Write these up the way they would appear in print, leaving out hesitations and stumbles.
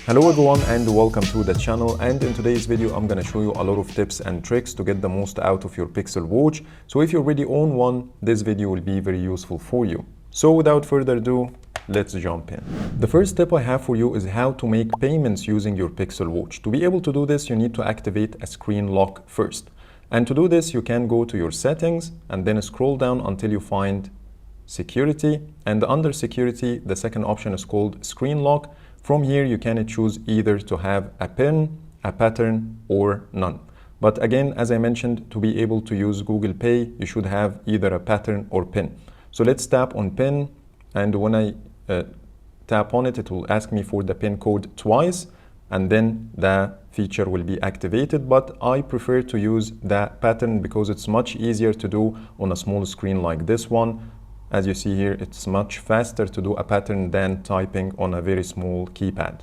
Hello everyone and welcome to the channel, and in today's video I'm gonna show you a lot of tips and tricks to get the most out of your Pixel Watch. So if you already own one, this video will be very useful for you. So without further ado, let's jump in. The first tip I have for you is how to make payments using your Pixel Watch. To be able to do this, you need to activate a screen lock first. And to do this, you can go to your settings and then scroll down until you find security, and under security the second option is called screen lock. From here you can choose either to have a pin, a pattern, or none. But again, as I mentioned, to be able to use Google Pay, you should have either a pattern or pin. So let's tap on pin, and when I tap on it, it will ask me for the pin code twice, and then the feature will be activated. But I prefer to use the pattern because it's much easier to do on a small screen like this one. As you see here, it's much faster to do a pattern than typing on a very small keypad.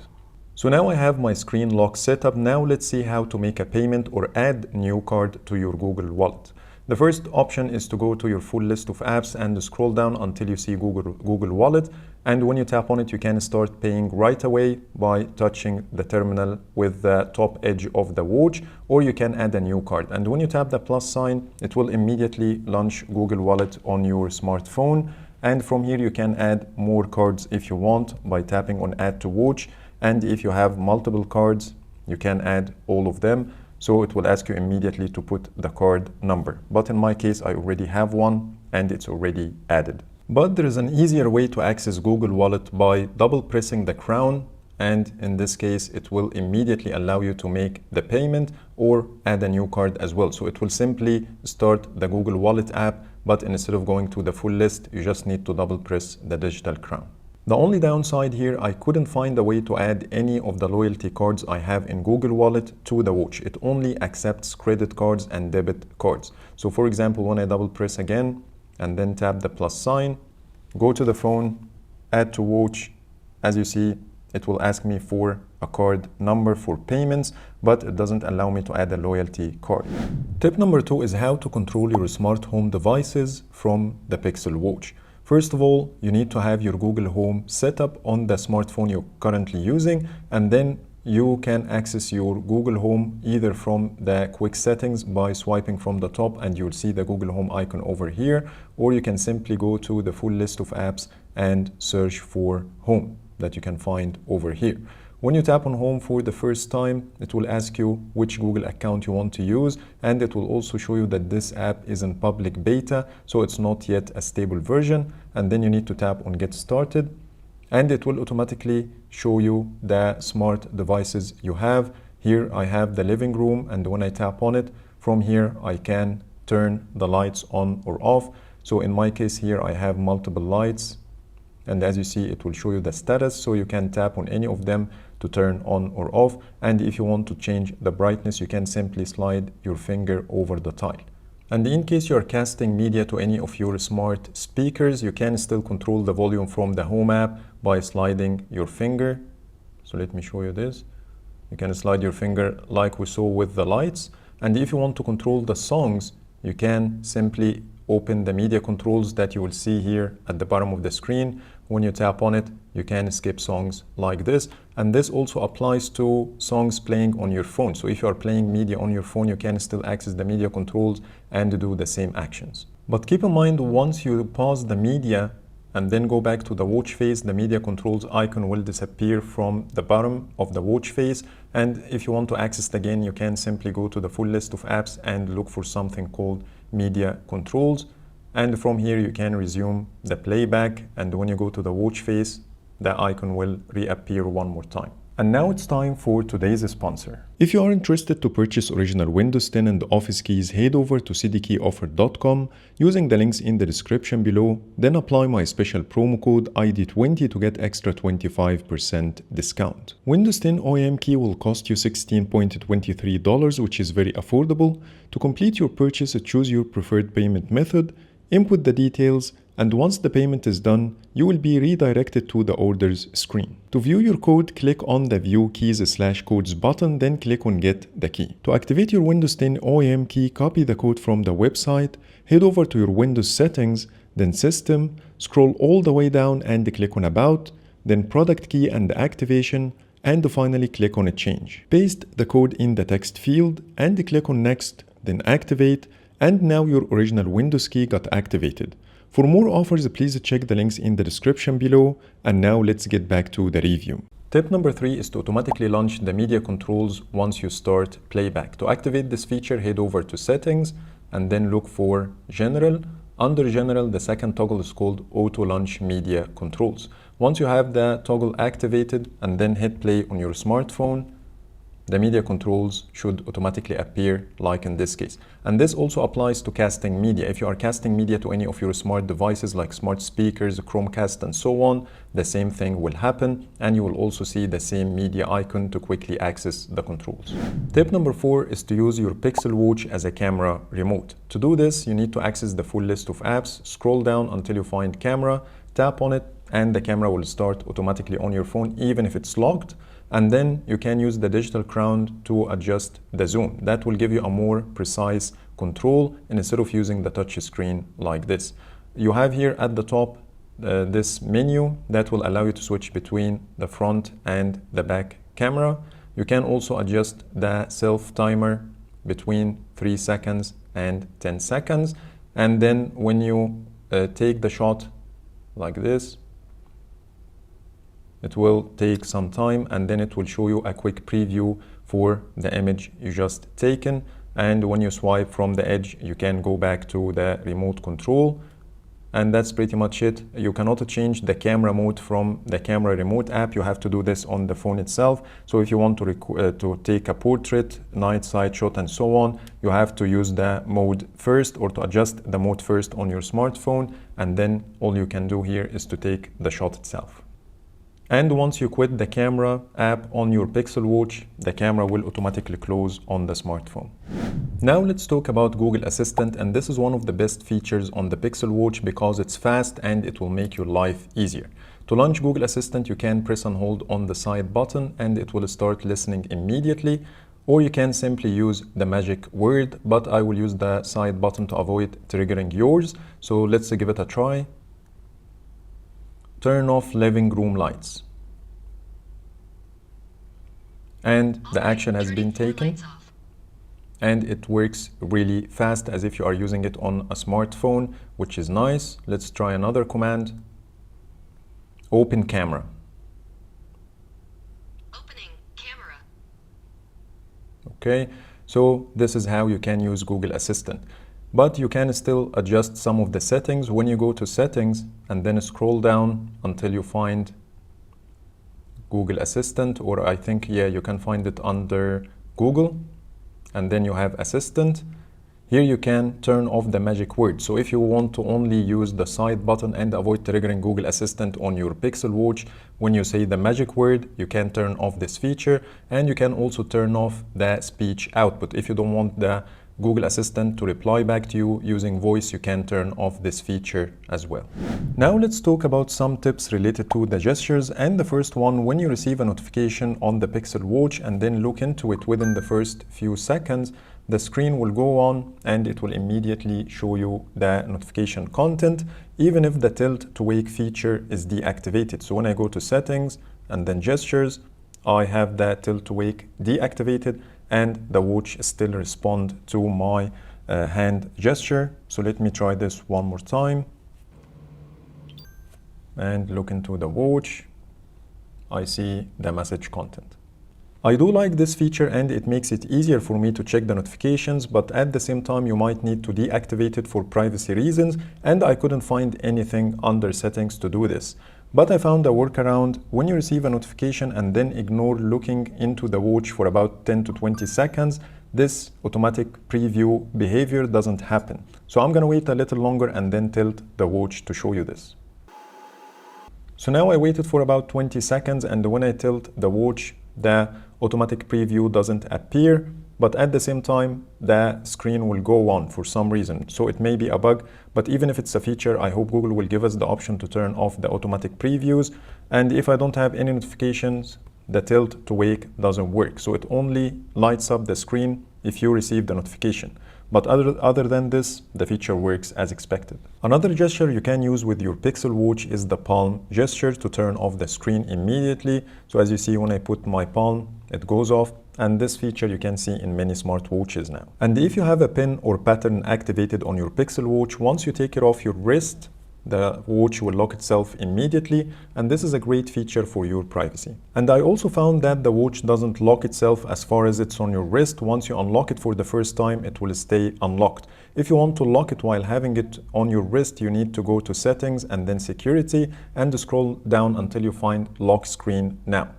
So now I have my screen lock set up. Now let's see how to make a payment or add new card to your Google Wallet. The first option is to go to your full list of apps and scroll down until you see Google Wallet. And when you tap on it, you can start paying right away by touching the terminal with the top edge of the watch, or you can add a new card. And when you tap the plus sign, it will immediately launch Google Wallet on your smartphone. And from here, you can add more cards if you want by tapping on Add to Watch. And if you have multiple cards, you can add all of them. So it will ask you immediately to put the card number. But in my case, I already have one and it's already added. But there is an easier way to access Google Wallet by double pressing the crown. And in this case, it will immediately allow you to make the payment or add a new card as well. So it will simply start the Google Wallet app, but instead of going to the full list, you just need to double press the digital crown. The only downside here, I couldn't find a way to add any of the loyalty cards I have in Google Wallet to the watch. It only accepts credit cards and debit cards. So for example, when I double press again and then tap the plus sign, go to the phone, add to watch, as you see, it will ask me for a card number for payments, but it doesn't allow me to add a loyalty card. Tip number 2 is how to control your smart home devices from the Pixel Watch. First of all, you need to have your Google Home set up on the smartphone you're currently using, and then you can access your Google Home either from the quick settings by swiping from the top and you'll see the Google Home icon over here, or you can simply go to the full list of apps and search for Home that you can find over here. When you tap on Home for the first time, it will ask you which Google account you want to use, and it will also show you that this app is in public beta, so it's not yet a stable version. And then you need to tap on Get Started, and it will automatically show you the smart devices you have. Here I have the living room, and when I tap on it, from here I can turn the lights on or off. So in my case here, I have multiple lights. And as you see, it will show you the status, so you can tap on any of them to turn on or off. And if you want to change the brightness, you can simply slide your finger over the tile. And in case you're casting media to any of your smart speakers, you can still control the volume from the Home app by sliding your finger. So let me show you this. You can slide your finger like we saw with the lights. And if you want to control the songs, you can simply open the media controls that you will see here at the bottom of the screen. When you tap on it, you can skip songs like this. And this also applies to songs playing on your phone. So if you are playing media on your phone, you can still access the media controls and do the same actions. But keep in mind, once you pause the media and then go back to the watch face, the media controls icon will disappear from the bottom of the watch face. And if you want to access it again, you can simply go to the full list of apps and look for something called media controls. And from here you can resume the playback, and when you go to the watch face, the icon will reappear one more time. And now it's time for today's sponsor. If you are interested to purchase original Windows 10 and Office keys, head over to cdkeyoffer.com using the links in the description below, then apply my special promo code ID20 to get extra 25% discount. Windows 10 OEM key will cost you $16.23, which is very affordable. To complete your purchase, choose your preferred payment method, input the details, and once the payment is done, you will be redirected to the orders screen. To view your code, click on the View Keys/Codes button, then click on Get the Key. To activate your Windows 10 OEM key, copy the code from the website, head over to your Windows settings, then System, scroll all the way down and click on About, then Product Key and Activation, and finally click on change. Paste the code in the text field and click on next, then activate, and now your original Windows key got activated. For more offers, please check the links in the description below, and now let's get back to the review. Tip number 3 is to automatically launch the media controls once you start playback. To activate this feature, head over to Settings and then look for General. Under General, the second toggle is called Auto Launch Media Controls. Once you have the toggle activated and then hit play on your smartphone, the media controls should automatically appear like in this case. And this also applies to casting media. If you are casting media to any of your smart devices like smart speakers, Chromecast, and so on, the same thing will happen, and you will also see the same media icon to quickly access the controls. Tip number 4 is to use your Pixel Watch as a camera remote. To do this, you need to access the full list of apps, scroll down until you find camera, tap on it, and the camera will start automatically on your phone even if it's locked. And then you can use the digital crown to adjust the zoom. That will give you a more precise control instead of using the touch screen like this. You have here at the top this menu that will allow you to switch between the front and the back camera. You can also adjust the self timer between 3 seconds and 10 seconds. And then when you take the shot like this, it will take some time, and then it will show you a quick preview for the image you just taken. And when you swipe from the edge, you can go back to the remote control. And that's pretty much it. You cannot change the camera mode from the camera remote app. You have to do this on the phone itself. So if you want to take a portrait, night side shot, and so on, you have to use the mode first, or to adjust the mode first on your smartphone. And then all you can do here is to take the shot itself. And once you quit the camera app on your Pixel Watch, the camera will automatically close on the smartphone. Now let's talk about Google Assistant, and this is one of the best features on the Pixel Watch because it's fast and it will make your life easier. To launch Google Assistant, you can press and hold on the side button and it will start listening immediately, or you can simply use the magic word, but I will use the side button to avoid triggering yours. So let's give it a try. Turn off living room lights. And the action has been taken. And it works really fast as if you are using it on a smartphone, which is nice. Let's try another command. Open camera. Opening camera. Okay, so this is how you can use Google Assistant. But you can still adjust some of the settings when you go to settings and then scroll down until you find Google Assistant, or I think, yeah, you can find it under Google, and then you have Assistant. Here you can turn off the magic word. So if you want to only use the side button and avoid triggering Google Assistant on your Pixel Watch, when you say the magic word, you can turn off this feature, and you can also turn off the speech output. If you don't want the Google Assistant to reply back to you using voice, you can turn off this feature as well. Now let's talk about some tips related to the gestures. And the first one, when you receive a notification on the Pixel Watch and then look into it within the first few seconds, the screen will go on and it will immediately show you the notification content, even if the tilt to wake feature is deactivated. So when I go to settings and then gestures, I have the tilt to wake deactivated, and the watch still responds to my hand gesture. So let me try this one more time and look into the watch. I see the message content. I do like this feature and it makes it easier for me to check the notifications, but at the same time you might need to deactivate it for privacy reasons, and I couldn't find anything under settings to do this. But I found a workaround. When you receive a notification and then ignore looking into the watch for about 10 to 20 seconds, this automatic preview behavior doesn't happen. So I'm gonna wait a little longer and then tilt the watch to show you this. So now I waited for about 20 seconds, and when I tilt the watch, the automatic preview doesn't appear, but at the same time, the screen will go on for some reason. So it may be a bug, but even if it's a feature, I hope Google will give us the option to turn off the automatic previews. And if I don't have any notifications, the tilt to wake doesn't work. So it only lights up the screen if you receive the notification. But other than this, the feature works as expected. Another gesture you can use with your Pixel Watch is the palm gesture to turn off the screen immediately. So as you see, when I put my palm, it goes off. And this feature you can see in many smartwatches now. And if you have a pin or pattern activated on your Pixel Watch, once you take it off your wrist, the watch will lock itself immediately, and this is a great feature for your privacy. And I also found that the watch doesn't lock itself as far as it's on your wrist. Once you unlock it for the first time, it will stay unlocked. If you want to lock it while having it on your wrist, you need to go to settings and then security and scroll down until you find lock screen now.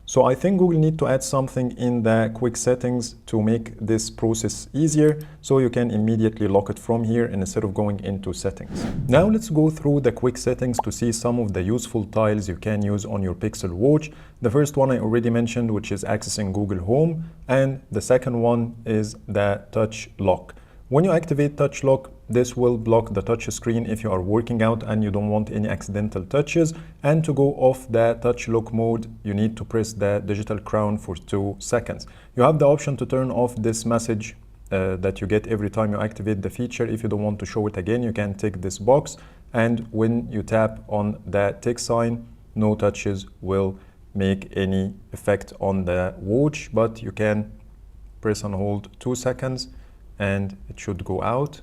So I think Google need to add something in the quick settings to make this process easier, so you can immediately lock it from here instead of going into settings. Now let's go through the quick settings to see some of the useful tiles you can use on your Pixel Watch. The first one I already mentioned, which is accessing Google Home, and the second one is the touch lock. When you activate touch lock, this will block the touch screen if you are working out and you don't want any accidental touches. And to go off the touch lock mode, you need to press the digital crown for 2 seconds. You have the option to turn off this message that you get every time you activate the feature. If you don't want to show it again, you can tick this box. And when you tap on the tick sign, no touches will make any effect on the watch, but you can press and hold 2 seconds and it should go out.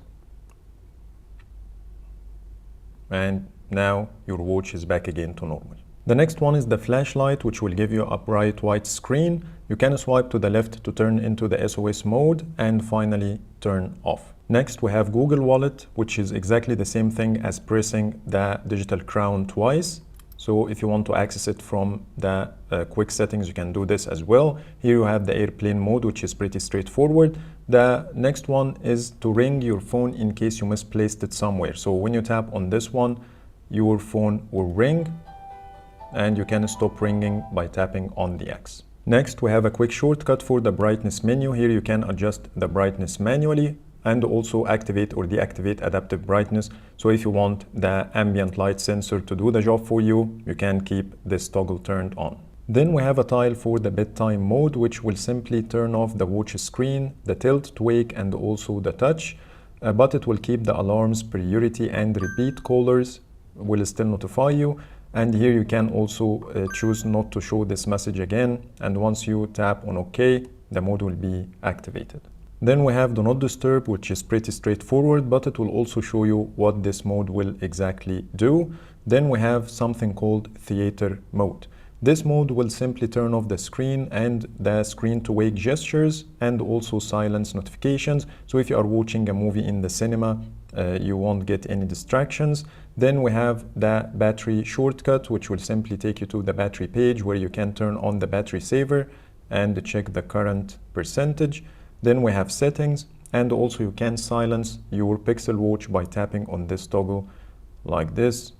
And now your watch is back again to normal. The next one is the flashlight, which will give you a bright white screen. You can swipe to the left to turn into the SOS mode and finally turn off. Next, we have Google Wallet, which is exactly the same thing as pressing the digital crown twice. So if you want to access it from the quick settings, you can do this as well. Here you have the airplane mode, which is pretty straightforward. The next one is to ring your phone in case you misplaced it somewhere. So when you tap on this one, your phone will ring and you can stop ringing by tapping on the X. Next, we have a quick shortcut for the brightness menu. Here you can adjust the brightness manually and also activate or deactivate adaptive brightness. So if you want the ambient light sensor to do the job for you, you can keep this toggle turned on. Then we have a tile for the bedtime mode, which will simply turn off the watch screen, the tilt to wake, and also the touch, but it will keep the alarms, priority, and repeat callers will still notify you. And here you can also choose not to show this message again. And once you tap on OK, the mode will be activated. Then we have Do Not Disturb, which is pretty straightforward, but it will also show you what this mode will exactly do. Then we have something called Theater Mode. This mode will simply turn off the screen and the screen to wake gestures and also silence notifications. So if you are watching a movie in the cinema, you won't get any distractions. Then we have the battery shortcut, which will simply take you to the battery page where you can turn on the battery saver and check the current percentage. Then we have settings, and also you can silence your Pixel Watch by tapping on this toggle like this.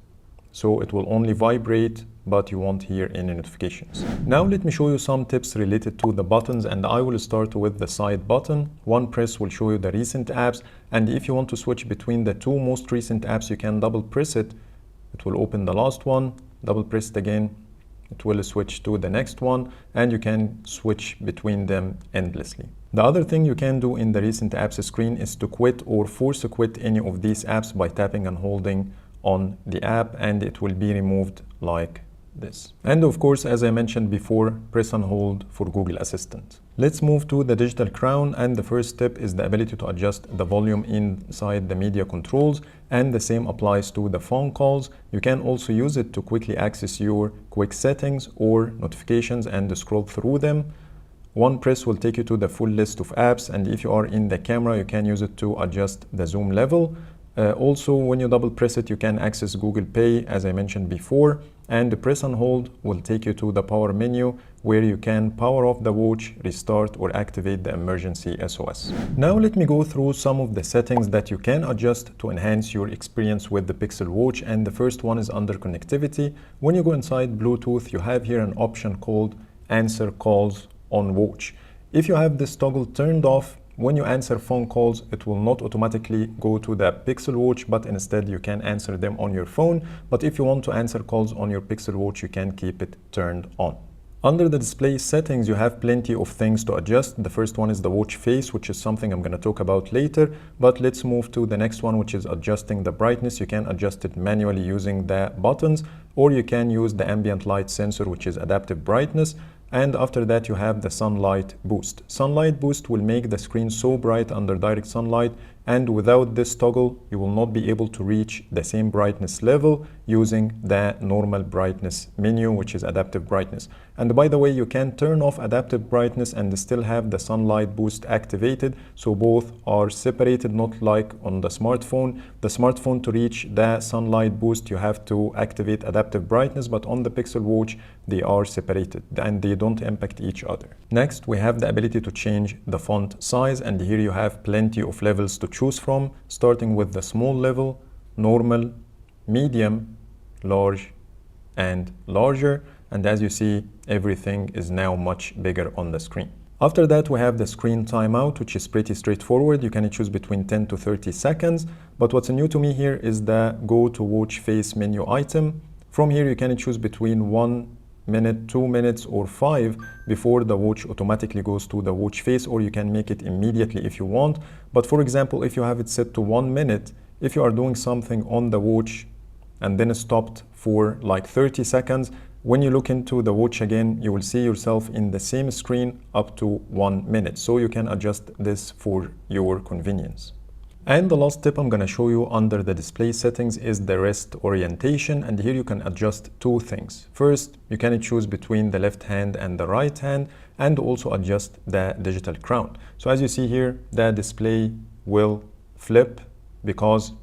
So it will only vibrate, but you won't hear any notifications. Now let me show you some tips related to the buttons, and I will start with the side button. One press will show you the recent apps, and if you want to switch between the 2 most recent apps, you can double press it. It will open the last one, double press it again. It will switch to the next one, and you can switch between them endlessly. The other thing you can do in the recent apps screen is to quit or force quit any of these apps by tapping and holding on the app, and it will be removed like this. And of course, as I mentioned before, press and hold for Google Assistant. Let's move to the digital crown, and the first step is the ability to adjust the volume inside the media controls, and the same applies to the phone calls. You can also use it to quickly access your quick settings or notifications and scroll through them. One press will take you to the full list of apps, and if you are in the camera, you can use it to adjust the zoom level. Also, when you double press it, you can access Google Pay, as I mentioned before, and press and hold will take you to the power menu where you can power off the watch, restart, or activate the emergency SOS. Now let me go through some of the settings that you can adjust to enhance your experience with the Pixel Watch, and the first one is under connectivity. When you go inside Bluetooth, you have here an option called Answer Calls on Watch. If you have this toggle turned off, when you answer phone calls, it will not automatically go to the Pixel Watch, but instead you can answer them on your phone. But if you want to answer calls on your Pixel Watch, you can keep it turned on. Under the display settings, you have plenty of things to adjust. The first one is the watch face, which is something I'm going to talk about later. But let's move to the next one, which is adjusting the brightness. You can adjust it manually using the buttons, or you can use the ambient light sensor, which is adaptive brightness. And after that, you have the sunlight boost. Sunlight boost will make the screen so bright under direct sunlight, and without this toggle, you will not be able to reach the same brightness level using the normal brightness menu, which is adaptive brightness. And by the way, you can turn off adaptive brightness and still have the sunlight boost activated. So both are separated, not like on the smartphone. The smartphone, to reach the sunlight boost, you have to activate adaptive brightness, but on the Pixel Watch, they are separated and they don't impact each other. Next, we have the ability to change the font size, and here you have plenty of levels to choose from, starting with the small level, normal, medium, large, and larger. And as you see, everything is now much bigger on the screen. After that, we have the screen timeout, which is pretty straightforward. You can choose between 10 to 30 seconds. But what's new to me here is the go to watch face menu item. From here, you can choose between 1 minute, 2 minutes, or 5 before the watch automatically goes to the watch face, or you can make it immediately if you want. But for example, if you have it set to 1 minute, if you are doing something on the watch and then stopped for like 30 seconds, when you look into the watch again, you will see yourself in the same screen up to 1 minute. So you can adjust this for your convenience. And the last tip I'm going to show you under the display settings is the wrist orientation, and here you can adjust two things. First, you can choose between the left hand and the right hand, and also adjust the digital crown. So as you see here, the display will flip because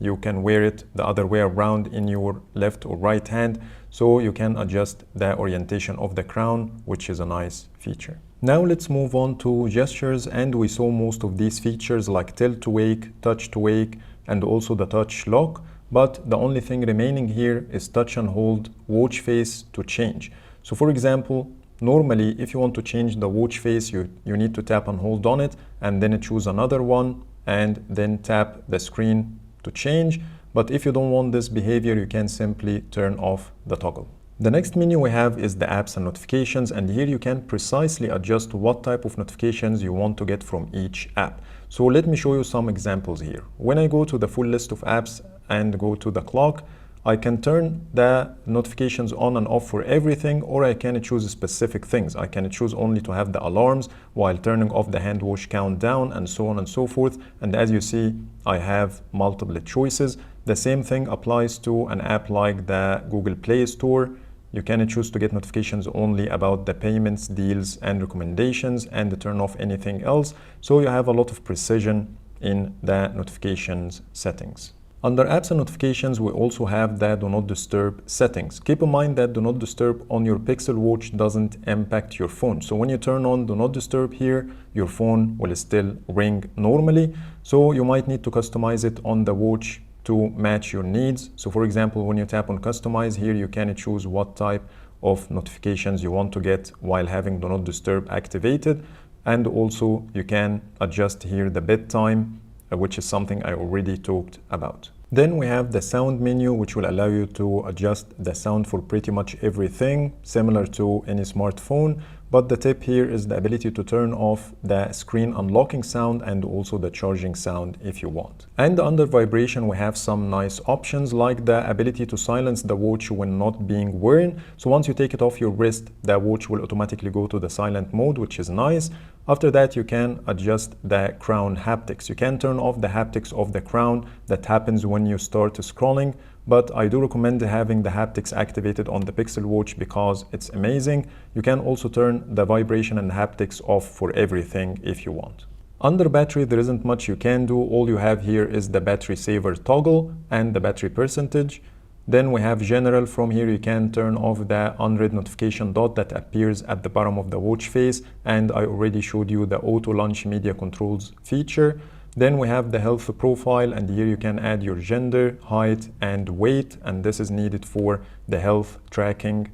you can wear it the other way around in your left or right hand, so you can adjust the orientation of the crown, which is a nice feature. Now let's move on to gestures, and we saw most of these features like tilt to wake, touch to wake, and also the touch lock. But the only thing remaining here is touch and hold watch face to change. So for example, normally if you want to change the watch face, you need to tap and hold on it, and then choose another one, and then tap the screen to change. But if you don't want this behavior, you can simply turn off the toggle. The next menu we have is the apps and notifications, and here you can precisely adjust what type of notifications you want to get from each app. So let me show you some examples here. When I go to the full list of apps and go to the clock, I can turn the notifications on and off for everything, or I can choose specific things. I can choose only to have the alarms while turning off the hand wash countdown, and so on and so forth. And as you see, I have multiple choices. The same thing applies to an app like the Google Play Store. You can choose to get notifications only about the payments, deals, and recommendations, and turn off anything else. So you have a lot of precision in the notifications settings. Under apps and notifications, we also have the do not disturb settings. Keep in mind that do not disturb on your Pixel Watch doesn't impact your phone. So when you turn on do not disturb here, your phone will still ring normally. So you might need to customize it on the watch to match your needs. So for example, when you tap on customize here, you can choose what type of notifications you want to get while having do not disturb activated. And also you can adjust here the bedtime, which is something I already talked about. Then we have the sound menu, which will allow you to adjust the sound for pretty much everything, similar to any smartphone. But the tip here is the ability to turn off the screen unlocking sound and also the charging sound if you want. And under vibration, we have some nice options like the ability to silence the watch when not being worn. So once you take it off your wrist, the watch will automatically go to the silent mode, which is nice. After that, you can adjust the crown haptics. You can turn off the haptics of the crown that happens when you start scrolling, but I do recommend having the haptics activated on the Pixel Watch because it's amazing. You can also turn the vibration and haptics off for everything if you want. Under battery, there isn't much you can do. All you have here is the battery saver toggle and the battery percentage. Then we have general. From here you can turn off the unread notification dot that appears at the bottom of the watch face, and I already showed you the auto launch media controls feature. Then we have the health profile, and here you can add your gender, height, and weight, and this is needed for the health tracking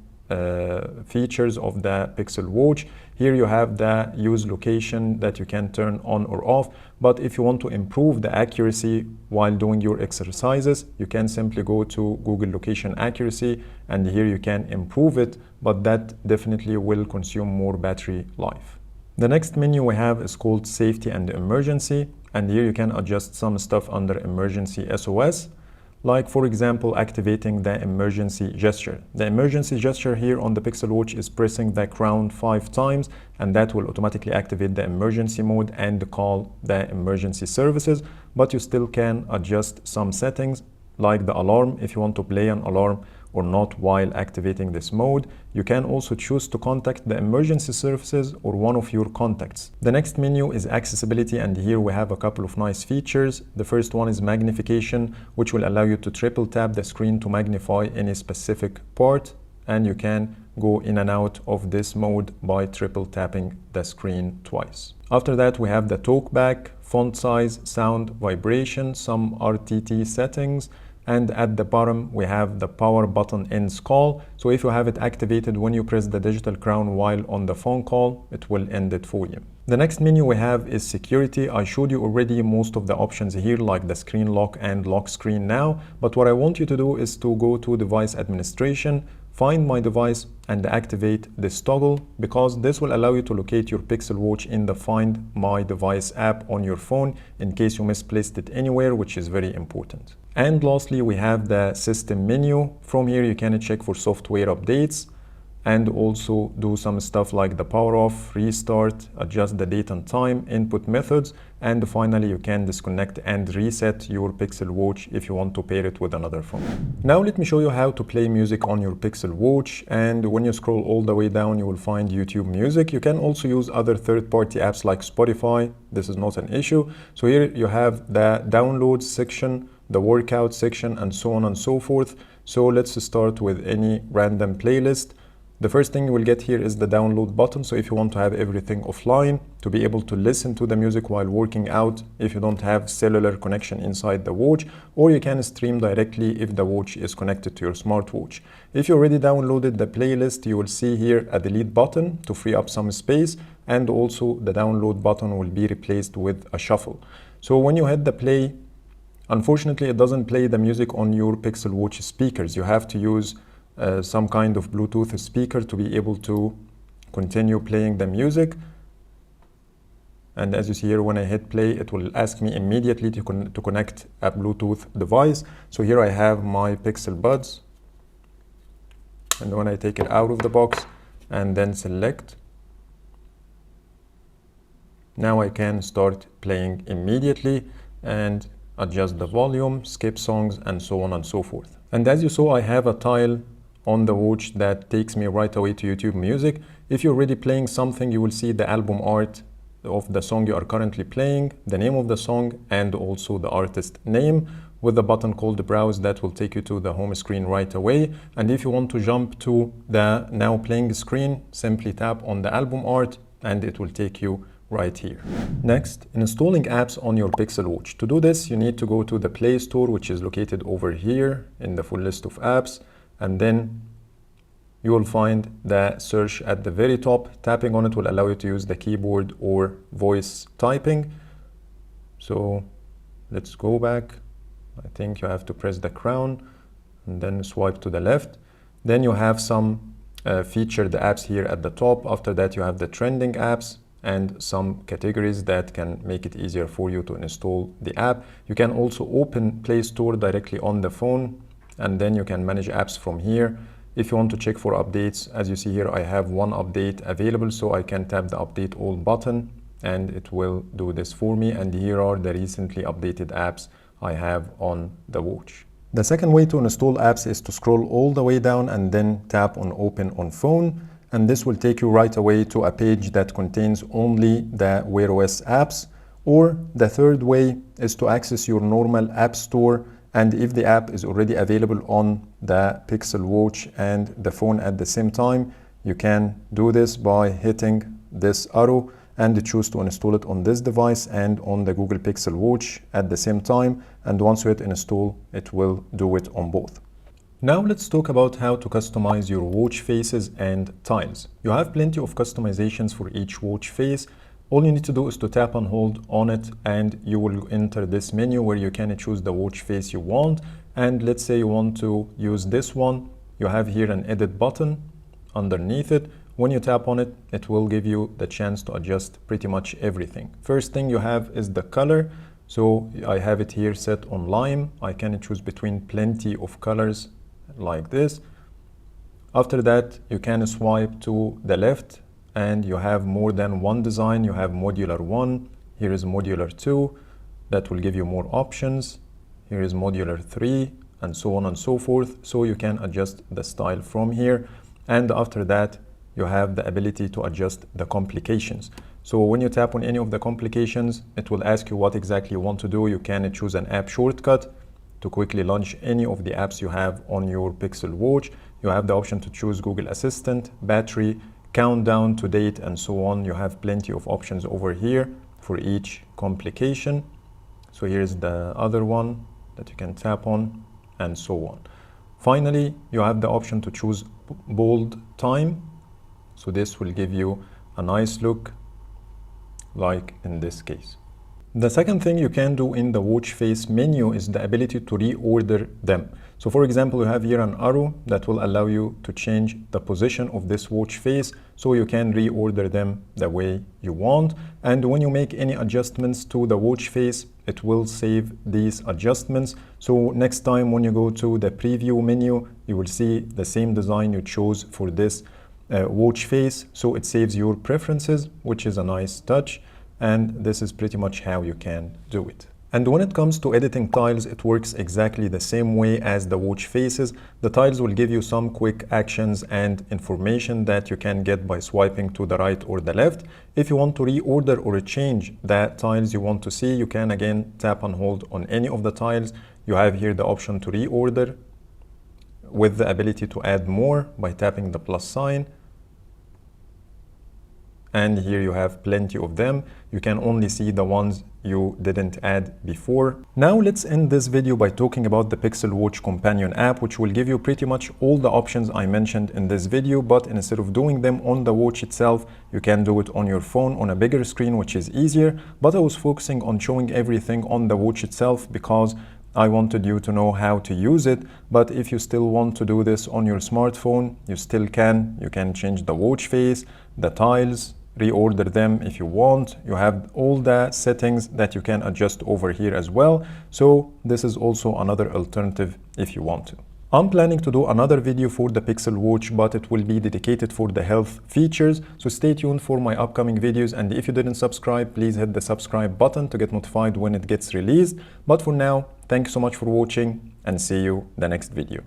features of the Pixel Watch. Here you have the use location that you can turn on or off, but if you want to improve the accuracy while doing your exercises, you can simply go to Google Location Accuracy, and here you can improve it, but that definitely will consume more battery life. The next menu we have is called Safety and Emergency, and here you can adjust some stuff under Emergency SOS. Like, for example, activating the emergency gesture. The emergency gesture here on the Pixel Watch is pressing the crown 5 times, and that will automatically activate the emergency mode and call the emergency services. But you still can adjust some settings, like the alarm, if you want to play an alarm or not while activating this mode. You can also choose to contact the emergency services or one of your contacts. The next menu is accessibility, and here we have a couple of nice features. The first one is magnification, which will allow you to triple tap the screen to magnify any specific part, and you can go in and out of this mode by triple tapping the screen twice. After that, we have the talkback, font size, sound, vibration, some RTT settings, and at the bottom we have the power button ends call. So if you have it activated when you press the digital crown while on the phone call, it will end it for you. The next menu we have is security. I showed you already most of the options here, like the screen lock and lock screen now, but what I want you to do is to go to device administration, find my device and activate this toggle, because this will allow you to locate your Pixel Watch in the Find My Device app on your phone in case you misplaced it anywhere, which is very important. And lastly, we have the system menu. From here you can check for software updates and also do some stuff like the power off, restart, adjust the date and time, input methods, and finally you can disconnect and reset your Pixel Watch if you want to pair it with another phone. Now let me show you how to play music on your Pixel Watch, and when you scroll all the way down you will find YouTube Music. You can also use other third-party apps like Spotify. This is not an issue. So here you have the downloads section, the workout section, and so on and so forth. So let's start with any random playlist. The first thing you will get here is the download button. So if you want to have everything offline to be able to listen to the music while working out, if you don't have cellular connection inside the watch, or you can stream directly if the watch is connected to your smartwatch. If you already downloaded the playlist, you will see here a delete button to free up some space, and also the download button will be replaced with a shuffle. So when you hit the play, unfortunately it doesn't play the music on your Pixel Watch speakers. You have to use some kind of Bluetooth speaker to be able to continue playing the music. And as you see here, when I hit play, it will ask me immediately to connect a Bluetooth device. So here I have my Pixel Buds, and when I take it out of the box and then select, now I can start playing immediately and adjust the volume, skip songs, and so on and so forth. And as you saw, I have a tile on the watch that takes me right away to YouTube Music. If you're already playing something, you will see the album art of the song you are currently playing, the name of the song, and also the artist name, with a button called Browse that will take you to the home screen right away. And if you want to jump to the now playing screen, simply tap on the album art and it will take you right here. Next, installing apps on your Pixel Watch. To do this, you need to go to the Play Store, which is located over here in the full list of apps, and then you will find the search at the very top. Tapping on it will allow you to use the keyboard or voice typing. So let's go back. I think you have to press the crown and then swipe to the left. Then you have some featured apps here at the top. After that, you have the trending apps and some categories that can make it easier for you to install the app. You can also open Play Store directly on the phone, and then you can manage apps from here. If you want to check for updates, as you see here, I have one update available, so I can tap the update all button and it will do this for me. And here are the recently updated apps I have on the watch. The second way to install apps is to scroll all the way down and then tap on Open on Phone. And this will take you right away to a page that contains only the WearOS apps. Or the third way is to access your normal app store, and if the app is already available on the Pixel Watch and the phone at the same time, you can do this by hitting this arrow and choose to install it on this device and on the Google Pixel Watch at the same time. And once you hit install, it will do it on both. Now let's talk about how to customize your watch faces and tiles. You have plenty of customizations for each watch face. All you need to do is to tap and hold on it and you will enter this menu where you can choose the watch face you want. And let's say you want to use this one. You have here an edit button underneath it. When you tap on it, it will give you the chance to adjust pretty much everything. First thing you have is the color. So I have it here set on lime. I can choose between plenty of colors like this. After that, you can swipe to the left and you have more than one design. You have modular 1, here is modular 2, that will give you more options. Here is modular 3, and so on and so forth. So you can adjust the style from here. And after that, you have the ability to adjust the complications. So when you tap on any of the complications, it will ask you what exactly you want to do. You can choose an app shortcut to quickly launch any of the apps you have on your Pixel Watch. You have the option to choose Google Assistant, battery, countdown to date, and so on. You have plenty of options over here for each complication. So here's the other one that you can tap on, and so on. Finally, you have the option to choose bold time. So this will give you a nice look, like in this case. The second thing you can do in the watch face menu is the ability to reorder them. So for example, you have here an arrow that will allow you to change the position of this watch face, so you can reorder them the way you want. And when you make any adjustments to the watch face, it will save these adjustments. So next time when you go to the preview menu, you will see the same design you chose for this watch face. So it saves your preferences, which is a nice touch. And this is pretty much how you can do it. And when it comes to editing tiles, it works exactly the same way as the watch faces. The tiles will give you some quick actions and information that you can get by swiping to the right or the left. If you want to reorder or change the tiles you want to see, you can again tap and hold on any of the tiles. You have here the option to reorder with the ability to add more by tapping the plus sign. And here you have plenty of them. You can only see the ones you didn't add before. Now let's end this video by talking about the Pixel Watch Companion app, which will give you pretty much all the options I mentioned in this video, but instead of doing them on the watch itself, you can do it on your phone on a bigger screen, which is easier. But I was focusing on showing everything on the watch itself because I wanted you to know how to use it. But if you still want to do this on your smartphone, you still can. You can change the watch face, the tiles, reorder them if you want. You have all the settings that you can adjust over here as well. So this is also another alternative if you want to. I'm planning to do another video for the Pixel Watch, but it will be dedicated for the health features. So stay tuned for my upcoming videos. And if you didn't subscribe, please hit the subscribe button to get notified when it gets released. But for now, thank you so much for watching and see you in the next video.